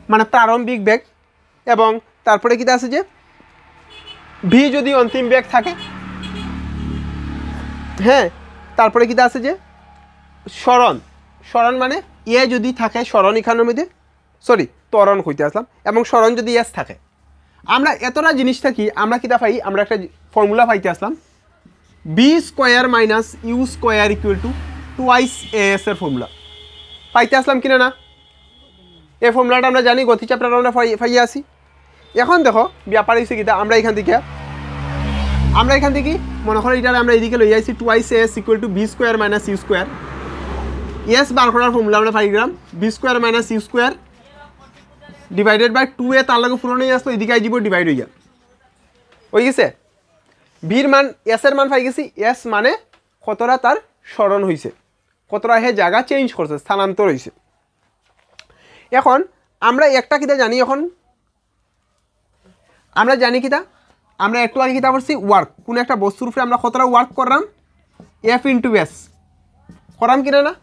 মানে প্রারম্ভিক বেগ এবং তারপরে কিটা আছে যে ভি যদি অন্তিম বেগ থাকে হ্যাঁ তারপরে কিটা আছে যে সরণ সরণ মানে এ যদি থাকে সরণ এখানের মধ্যে সরি ত্বরণ কইতে আসলাম এবং সরণ যদি এস থাকে আমরা এতটা জিনিস থাকি আমরা কিটা পাই আমরা একটা ফর্মুলা পাইতে আসলাম v square minus u square equal to twice s এর ফর্মুলা পাইতে আসলাম কিনা না এই ফর্মুলাটা আমরা জানি গতি চ্যাপ্টার আমরা পাইয়ে আসি এখন দেখো ব্যাপার হয়েছে কিটা আমরা এখান থেকে মনে করো এটা আমরা এইদিকে লই আইছি twice s equal to v square minus u square s বার করার ফর্মুলা আমরা পাই গেলাম v square minus u square divided by 2a তার লগে পুরনো হয়ে আসলো এদিকে আইব ডিভাইড হয়ে গেল হয়ে গেছে ভির মান এস এর মান পাই গেছি এস মানে কতটা তার স্মরণ হয়েছে কতটা হে জায়গা চেঞ্জ করছে স্থানান্তর হয়েছে এখন আমরা একটা কিতা জানি এখন আমরা জানি কিতা আমরা একটু আগে কিতা করছি ওয়ার্ক কোনো একটা বস্তুর উপরে আমরা কতটা ওয়ার্ক করলাম এফ ইন্টু এস করাম কিনা না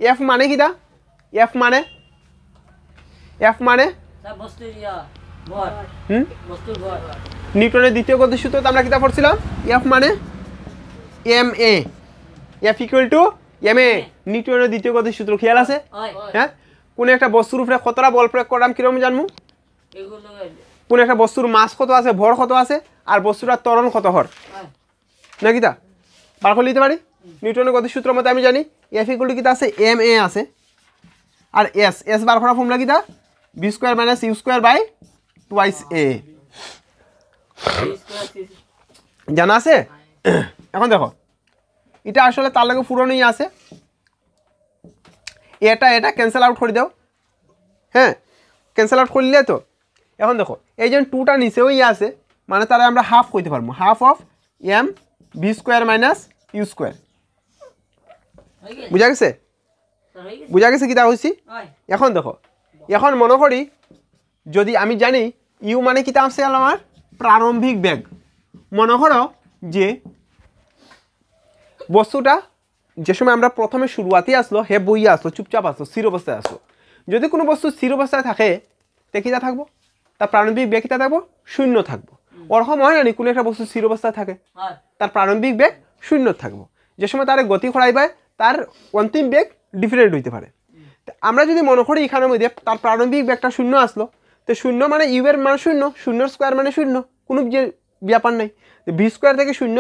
এফ মানে কিতা এফ মানে নিউটনের দ্বিতীয় গতির সূত্রতে আমরা কিতা পড়ছিলাম এফ মানে m a F equal to m a নিউটনের দ্বিতীয় গতির সূত্র খেয়াল আছে হ্যাঁ কোন একটা বস্তুর উপরে কতটা বল প্রয়োগ করলাম কিরকম জানবো কোন একটা বস্তুর মাস কত আছে ভর কত আছে আর বস্তুটার ত্বরণ কত হর না কিতা বার করে নিতে পারি নিউটনের গতির সূত্র মতে আমি জানি এফ ইকুয়াল টু কিতা আছে এম এ আছে আর এস এস বার করা ফর্মুলা কিতা v square minus u square by twice a জানা আছে এখন দেখো এটা আসলে তার লগে পুরনোই আছে এটা ক্যান্সেল আউট করে দাও হ্যাঁ ক্যান্সেল আউট করলে তো এখন দেখো এই যে টুটা নিচেও আছে মানে তারা আমরা হাফ কইতে পারবো half of m v square minus u square বুঝা গেছে কিতা হয়েছি এখন দেখো এখন মনে করি যদি আমি জানি ইউ মানে কিতা আছে আমার প্রারম্ভিক বেগ মনে করো যে বস্তুটা যে সময় আমরা প্রথমে শুরুয়াতে আসলো হে বইয়ে আসলো চুপচাপ আসলো স্থির অবস্থায় আসলো যদি কোনো বস্তু স্থির অবস্থায় থাকে তে কিতা থাকবো তার প্রারম্ভিক বেগ কিতা থাকবো শূন্য থাকবো ওরকম হয় না কোনো একটা বস্তু স্থির অবস্থায় থাকে তার প্রারম্ভিক বেগ শূন্য থাকবো যে সময় তার গতি খরাইবে তার অন্তিম বেগ ডিফারেন্ট হইতে পারে আমরা যদি মনে করি এখানের মধ্যে তার প্রারম্ভিক বেগটা শূন্য আসলো তো শূন্য মানে ইউ এর মান শূন্য শূন্যর স্কোয়ার মানে শূন্য কোনো যে ব্যাপার নেই ভি স্কোয়ার থেকে শূন্য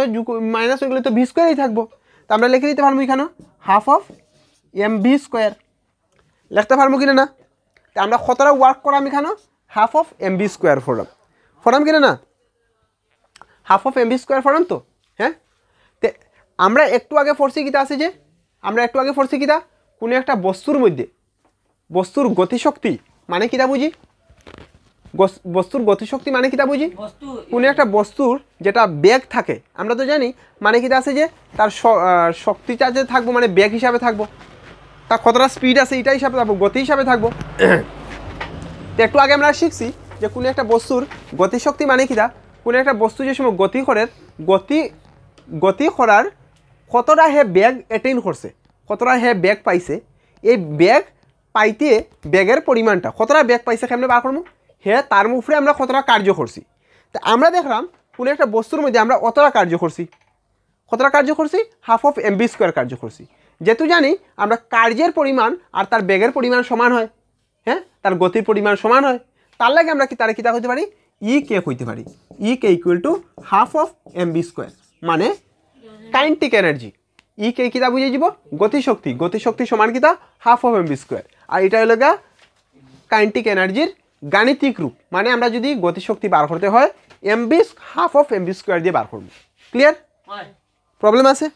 মাইনাস হয়ে গেলে তো ভি স্কোয়ারই থাকবো তো আমরা লিখে দিতে পারবো এখানে half of m v square লিখতে পারবো কিনা না তো আমরা কতটা ওয়ার্ক করাম এখানে half of m v square ফরাম কিনা না half of m v square ফরাম তো হ্যাঁ তো আমরা একটু আগে পড়ছি কিতা আছে যে আমরা একটু আগে পড়ছি কিতা কোনো একটা বস্তুর মধ্যে বস্তুর গতিশক্তি মানে কিতা বুঝি বস্তুর গতিশক্তি মানে কিতা বুঝি কোনো একটা বস্তুর যেটা বেগ থাকে আমরা তো জানি মানে কিতা আছে যে তার শক্তিটা যে থাকবো মানে বেগ হিসাবে থাকবো তার কতটা স্পিড আছে এটা হিসাবে থাকবো গতি হিসাবে থাকবো তো একটু আগে আমরা শিখছি যে কোনো একটা বস্তুর গতিশক্তি মানে কিতা কোনো একটা বস্তু যে সময় গতি করার কতটা হে বেগ অ্যাটেইন করছে কতটা হে বেগ পাইছে এই বেগ পাইতে বেগের পরিমাণটা কতটা বেগ পাইছে কেমনে বার করবো হে তার উপরে আমরা কতটা কার্য করছি তো আমরা দেখলাম কোনো একটা বস্তুর মধ্যে আমরা কতটা কার্য করছি half of m v square কার্য করছি যেহেতু জানি আমরা কার্যের পরিমাণ আর তার বেগের পরিমাণ সমান হয় হ্যাঁ তার গতির পরিমাণ সমান হয় তার লাগে আমরা কি তারা কিতা হইতে পারি ই কে হইতে পারি E K equal to half of m v square মানে কাইনেটিক এনার্জি ই কে কিতা বুঝে যাব গতিশক্তি সমান কিতা half of m v square আর এটা হলো গা কাইনেটিক এনার্জির গাণিতিক রূপ মানে আমরা যদি গতিশক্তি বার করতে হয় m v half of m v square দিয়ে বার করব ক্লিয়ার প্রবলেম আছে